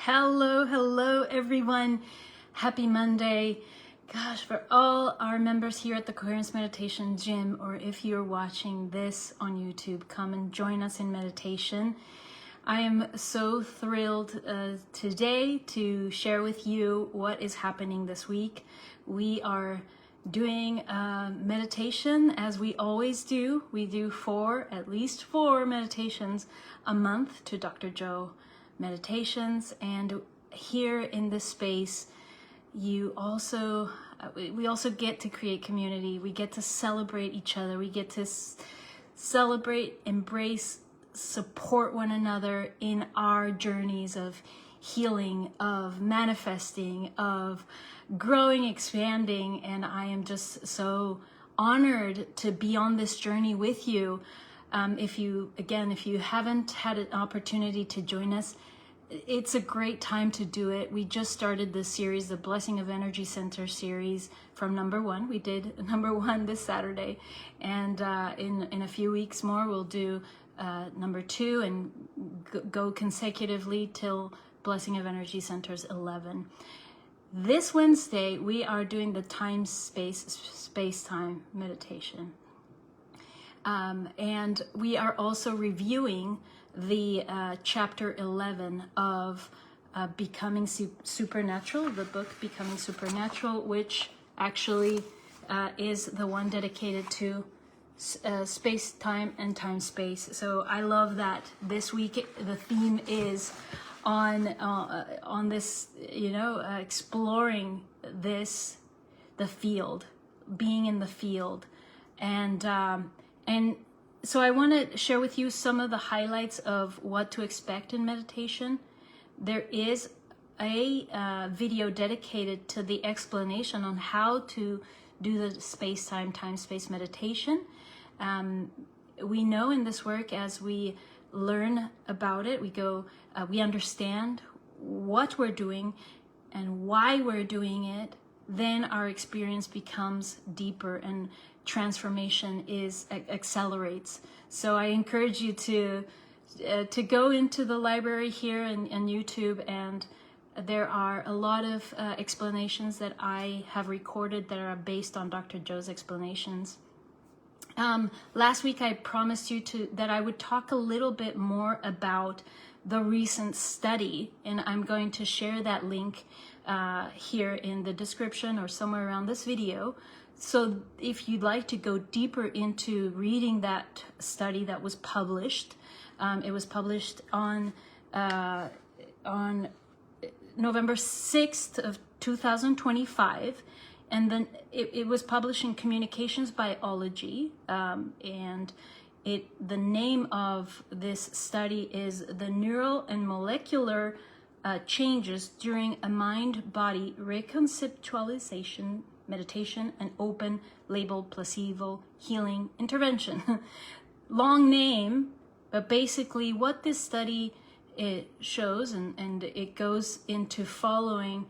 Hello everyone. Happy Monday. Gosh, for all our members here at the Coherence Meditation Gym, or if you're watching this on YouTube, come and join us in meditation. I am so thrilled today to share with you what is happening this week. We are doing meditation as we always do. We do at least four meditations a month to Dr. Joe meditations, and here in this space we also get to create community. We get to celebrate each other. We get to celebrate, embrace, support one another in our journeys of healing, of manifesting, of growing, expanding, and I am just so honored to be on this journey with you. If you haven't had an opportunity to join us, it's a great time to do it. We just started this series, the Blessing of Energy Center series, from number one. We did number one this Saturday, and in a few weeks more we'll do number two and go consecutively till Blessing of Energy Centers 11. This Wednesday we are doing the space-time meditation. And we are also reviewing the chapter 11 of Becoming Supernatural, the book Becoming Supernatural, which actually is the one dedicated to space-time and time-space. So I love that this week the theme is on this, exploring the field, being in the field, and so I want to share with you some of the highlights of what to expect in meditation. There is a video dedicated to the explanation on how to do the space-time, time-space meditation. We know in this work, as we learn about it, we understand what we're doing and why we're doing it, then our experience becomes deeper and transformation accelerates. So I encourage you to go into the library here and YouTube, and there are a lot of explanations that I have recorded that are based on Dr. Joe's explanations. Last week I promised you that I would talk a little bit more about the recent study, and I'm going to share that link here in the description or somewhere around this video. So if you'd like to go deeper into reading that study that was published, it was published on November 6th of 2025, and then it was published in Communications Biology, and the name of this study is The Neural and Molecular Changes During a Mind-Body Reconceptualization Meditation and Open Label Placebo Healing Intervention. Long name, but basically what this study shows, and it goes into following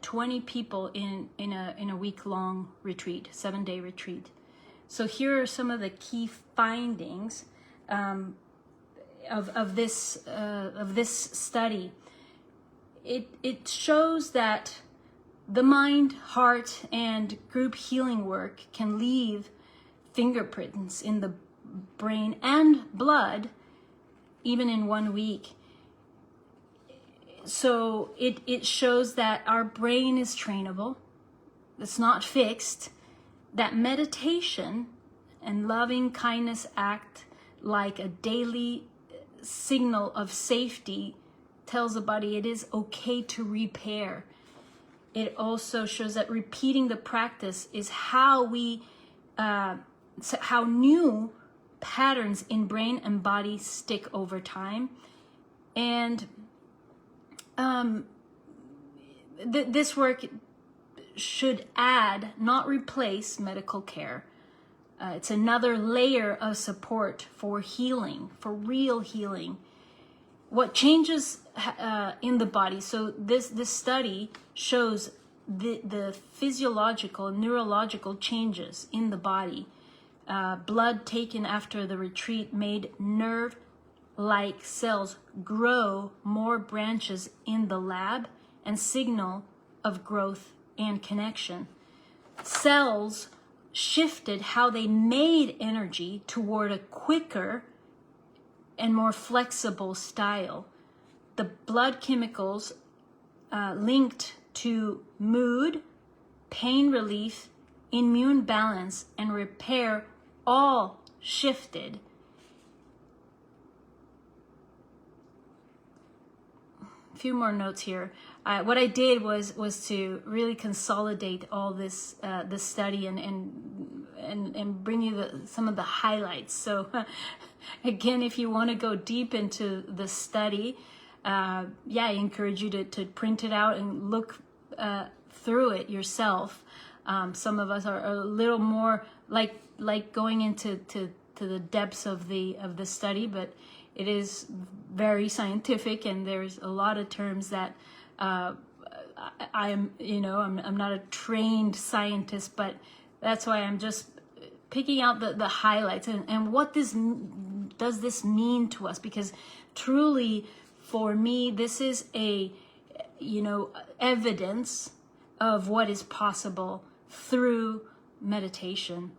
20 people in a week-long retreat, 7-day retreat. So here are some of the key findings of this study. It shows that the mind, heart, and group healing work can leave fingerprints in the brain and blood even in 1 week. So it shows that our brain is trainable, it's not fixed, that meditation and loving kindness act like a daily signal of safety, tells the body it is okay to repair. It also shows that repeating the practice is how new patterns in brain and body stick over time. And this work should add, not replace, medical care. It's another layer of support for healing, for real healing. What changes in the body? So this study shows the physiological, neurological changes in the body. Blood taken after the retreat made nerve like cells grow more branches in the lab and signal of growth and connection. Cells shifted how they made energy toward a quicker and more flexible style. The blood chemicals linked to mood, pain relief, immune balance, and repair all shifted. A few more notes here. What I did was to really consolidate all this this study and bring you some of the highlights. So again, if you want to go deep into the study, I encourage you to print it out and look through it yourself. Some of us are a little more like going into the depths of the study, but it is very scientific, and there's a lot of terms that I'm not a trained scientist, but that's why I'm just picking out the highlights and what does this mean to us, because truly for me this is a evidence of what is possible through meditation,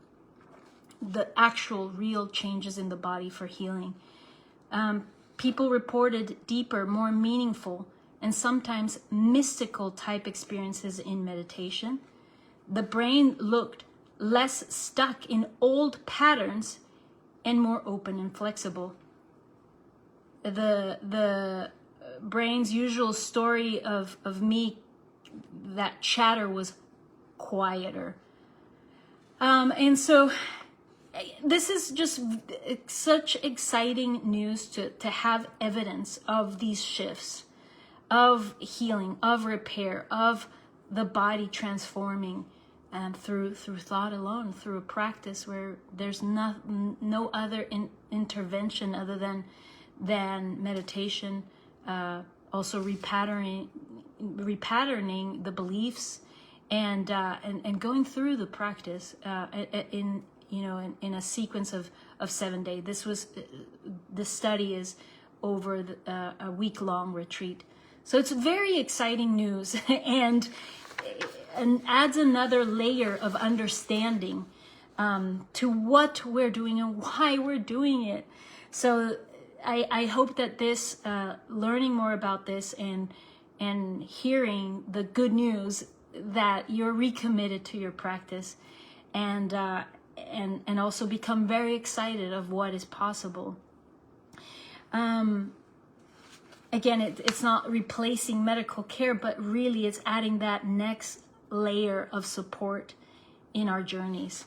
the actual real changes in the body for healing. People reported deeper, more meaningful, and sometimes mystical type experiences in meditation. The brain looked less stuck in old patterns and more open and flexible. The brain's usual story of me, that chatter, was quieter. And so this is just such exciting news to have evidence of these shifts, of healing, of repair, of the body transforming, and through thought alone, through a practice where there's no other intervention other than meditation, also repatterning the beliefs, and going through the practice in a sequence of 7 days. This study is over a week-long retreat. So it's very exciting news and adds another layer of understanding to what we're doing and why we're doing it. So I hope that this learning more about this and hearing the good news that you're recommitted to your practice, and also become very excited of what is possible. Again, it's not replacing medical care, but really it's adding that next layer of support in our journeys.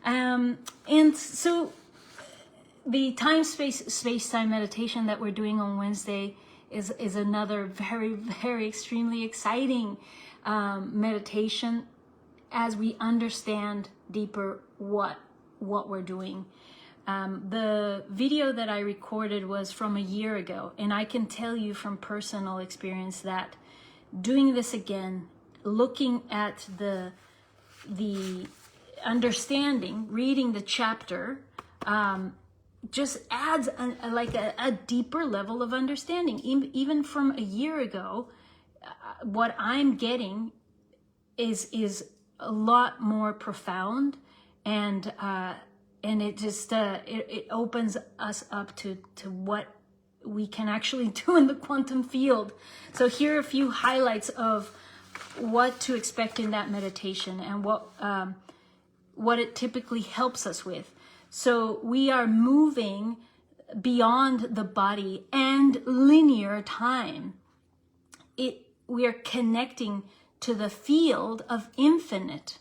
And so the space-time meditation that we're doing on Wednesday is another very, very extremely exciting meditation as we understand deeper what we're doing. The video that I recorded was from a year ago, and I can tell you from personal experience that doing this again, looking at the understanding, reading the chapter, just adds a deeper level of understanding. Even from a year ago, what I'm getting is a lot more profound, and it just it opens us up to what we can actually do in the quantum field. So here are a few highlights of what to expect in that meditation and what it typically helps us with. So we are moving beyond the body and linear time. We are connecting to the field of infinite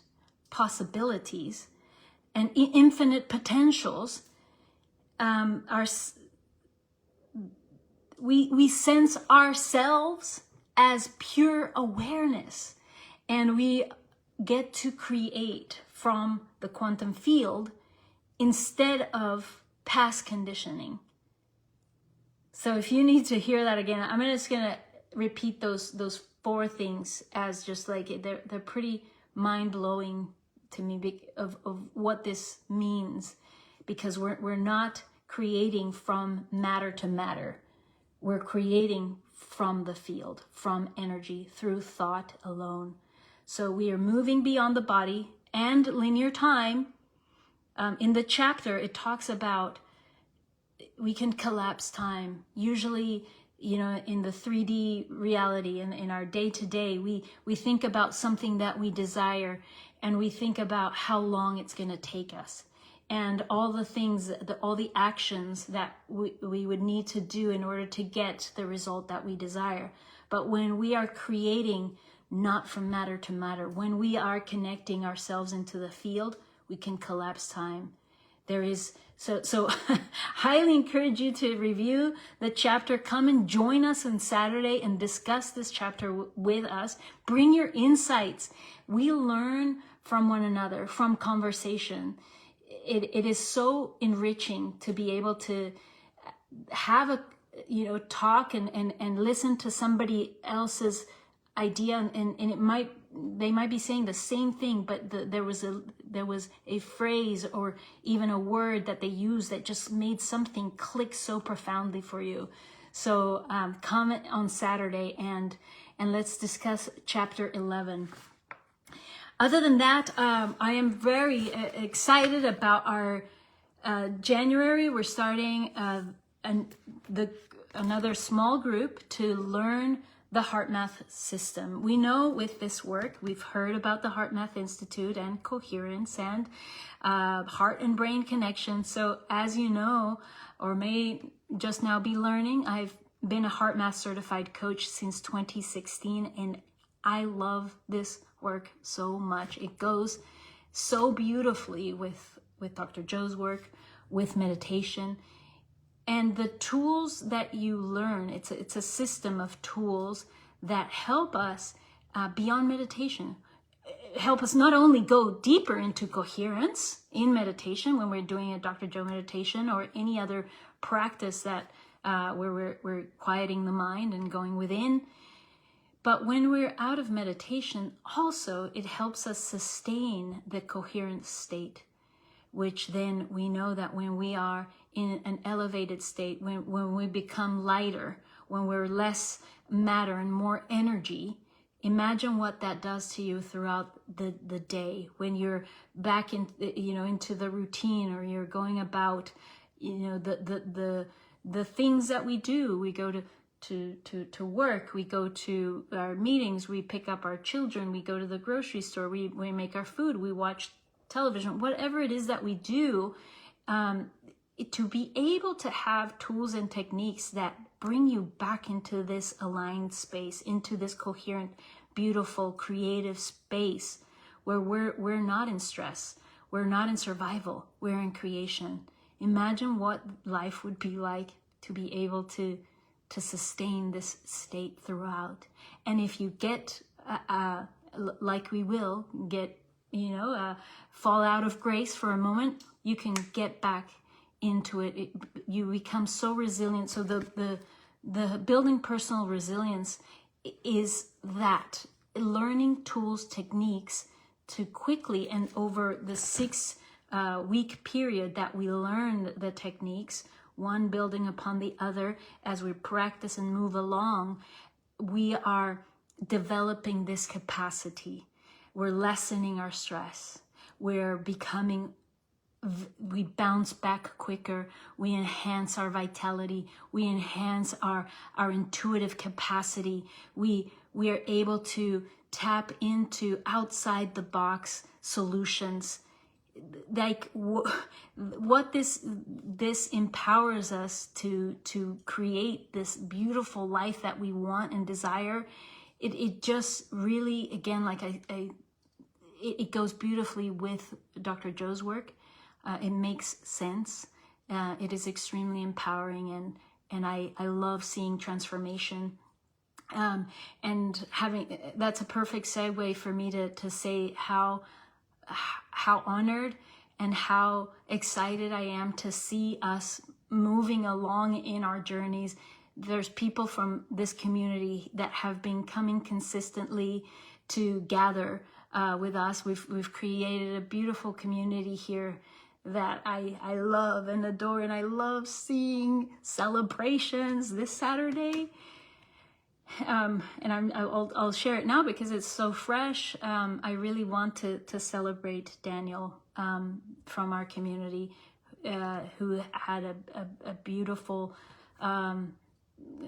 possibilities and infinite potentials. We sense ourselves as pure awareness, and we get to create from the quantum field instead of past conditioning. So if you need to hear that again, I'm just gonna repeat those 4 things as just like they're pretty mind-blowing to me of what this means, because we're not creating from matter to matter. We're creating from the field, from energy, through thought alone. So we are moving beyond the body and linear time. In the chapter, it talks about we can collapse time. Usually, in the 3D reality, in our day-to-day, we think about something that we desire, and we think about how long it's going to take us, and all the things, all the actions that we would need to do in order to get the result that we desire. But when we are creating not from matter to matter, when we are connecting ourselves into the field, we can collapse time. There is so highly encourage you to review the chapter. Come and join us on Saturday and discuss this chapter with us. Bring your insights. We learn from one another, from conversation. It is so enriching to be able to have a talk and listen to somebody else's idea, and they might be saying the same thing, but there was a phrase or even a word that they used that just made something click so profoundly for you. So come on Saturday and let's discuss chapter 11. Other than that, I am very excited about our January. We're starting another small group to learn the HeartMath system. We know with this work, we've heard about the HeartMath Institute and Coherence and heart and brain connection. So as you know, or may just now be learning, I've been a HeartMath certified coach since 2016, and I love this work so much. It goes so beautifully with Dr. Joe's work, with meditation. And the tools that you learn, it's a system of tools that help us beyond meditation. Help us not only go deeper into coherence in meditation when we're doing a Dr. Joe meditation or any other practice that where we're quieting the mind and going within, but when we're out of meditation, also it helps us sustain the coherent state, which then we know that when we are in an elevated state, when we become lighter, when we're less matter and more energy, imagine what that does to you throughout the day when you're back in, into the routine, or you're going about, the things that we do. We go to work, we go to our meetings, we pick up our children, we go to the grocery store, we make our food, we watch television, whatever it is that we do, to be able to have tools and techniques that bring you back into this aligned space, into this coherent, beautiful, creative space where we're not in stress, we're not in survival, we're in creation. Imagine what life would be like to be able to sustain this state throughout. And if you get, like we will, get, fall out of grace for a moment, you can get back into it. You become so resilient. So the building personal resilience is that learning tools, techniques to quickly, and over the 6-week period that we learn the techniques, one building upon the other as we practice and move along, we are developing this capacity. We're lessening our stress. We're becoming, we bounce back quicker. We enhance our vitality. We enhance our intuitive capacity. We are able to tap into outside the box solutions. Like what this empowers us to create this beautiful life that we want and desire. It just really, again, like it goes beautifully with Dr. Joe's work. It makes sense. It is extremely empowering, and I love seeing transformation. And that's a perfect segue for me to say how honored and how excited I am to see us moving along in our journeys. There's people from this community that have been coming consistently to gather with us. We've created a beautiful community here that I love and adore, and I love seeing celebrations this Saturday. And I'll share it now because it's so fresh. I really want to celebrate Daniel from our community, who had a beautiful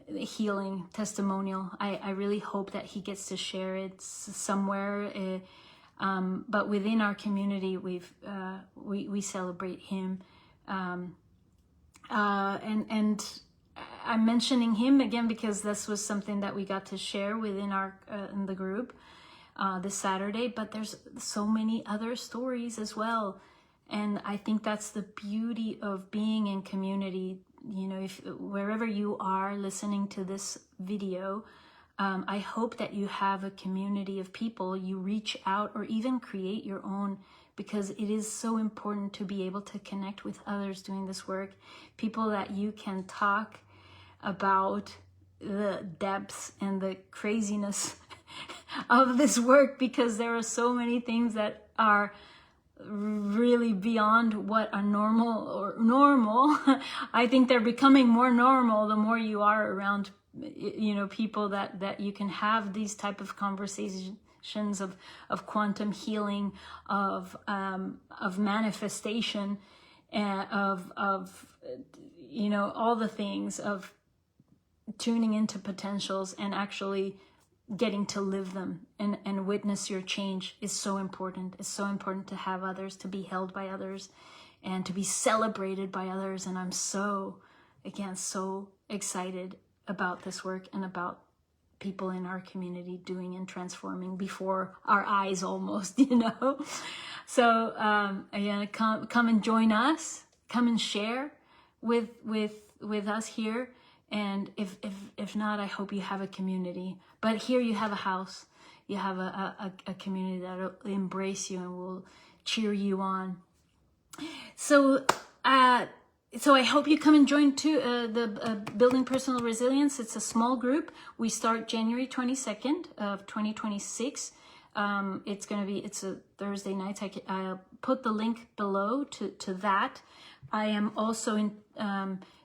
healing testimonial. I really hope that he gets to share it somewhere. But within our community, we celebrate him, and I'm mentioning him again because this was something that we got to share within our in the group this Saturday. But there's so many other stories as well, and I think that's the beauty of being in community. You know, if wherever you are listening to this video, I hope that you have a community of people you reach out or even create your own, because it is so important to be able to connect with others doing this work, people that you can talk about the depths and the craziness of this work, because there are so many things that are really beyond what are normal. I think they're becoming more normal the more you are around, you know, people that you can have these type of conversations of quantum healing, of manifestation, of you know, all the things, of tuning into potentials and actually getting to live them and witness your change is so important. It's so important to have others, to be held by others, and to be celebrated by others. And I'm so excited about this work and about people in our community doing and transforming before our eyes almost, you know. So again, come and join us, come and share with us here. And if not, I hope you have a community. But here you have a house, you have a community that will embrace you and will cheer you on. So I hope you come and join too, the Building Personal Resilience. It's a small group. We start January 22nd of 2026. It's a Thursday night. I'll put the link below to that. I am also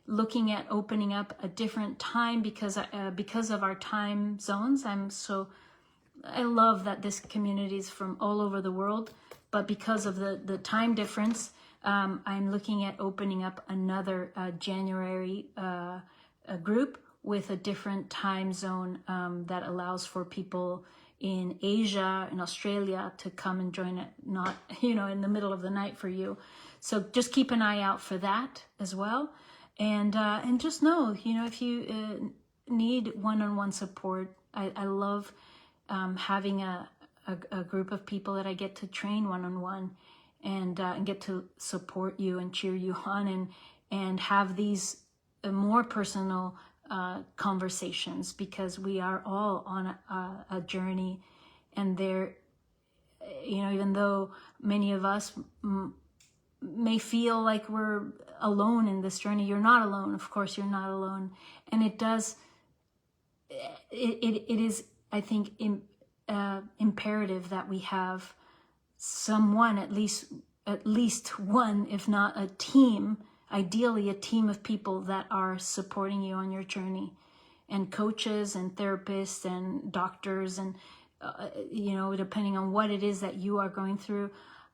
looking at opening up a different time because of our time zones. I love that this community is from all over the world, but because of the time difference, I'm looking at opening up another January group with a different time zone that allows for people in Asia and Australia to come and join it, not, you know, in the middle of the night for you. So just keep an eye out for that as well. And just know, you know, if you need one-on-one support, I love having a group of people that I get to train one-on-one and get to support you and cheer you on and have these more personal conversations, because we are all on a journey. And there, you know, even though many of us may feel like we're alone in this journey, you're not alone. Of course, you're not alone. And it is, I think, imperative that we have someone, at least one, if not a team, ideally a team of people that are supporting you on your journey, and coaches and therapists and doctors and you know, depending on what it is that you are going through,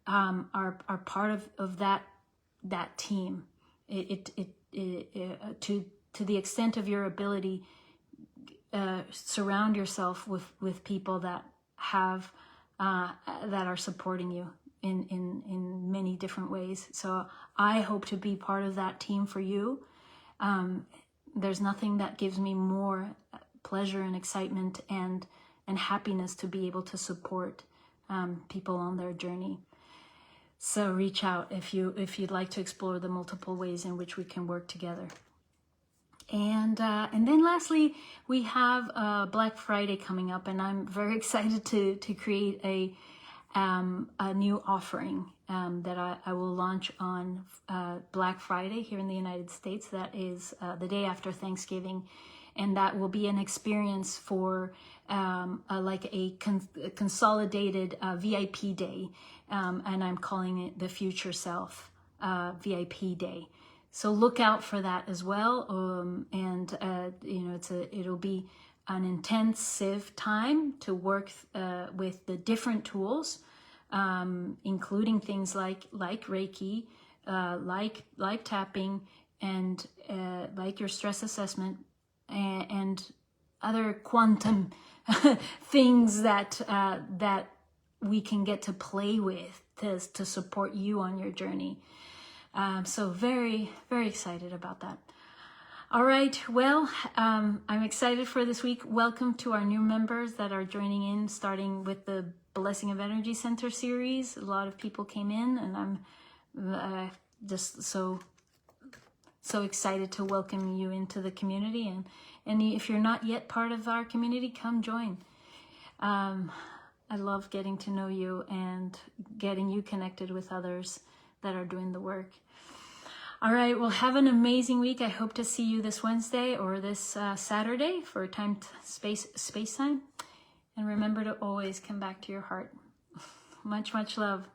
are part of that team. To the extent of your ability, surround yourself with people that have that are supporting you in many different ways. So I hope to be part of that team for you. There's nothing that gives me more pleasure and excitement and happiness to be able to support people on their journey. So reach out if you'd like to explore the multiple ways in which we can work together. And then lastly, we have Black Friday coming up, and I'm very excited to create a new offering that I will launch on Black Friday here in the United States. That is the day after Thanksgiving, and that will be an experience for like a consolidated VIP day, and I'm calling it the Future Self. VIP day. So look out for that as well. It'll be an intensive time to work with the different tools, including things like Reiki, like tapping, and like your stress assessment, and other quantum things that we can get to play with to support you on your journey. So very, very excited about that. All right, well, I'm excited for this week. Welcome to our new members that are joining in, starting with the Blessing of Energy Center series. A lot of people came in, and I'm just so excited to welcome you into the community. And if you're not yet part of our community, come join. I love getting to know you and getting you connected with others that are doing the work. All right, well, have an amazing week. I hope to see you this Wednesday or this Saturday for space time. And remember to always come back to your heart. Much, much love.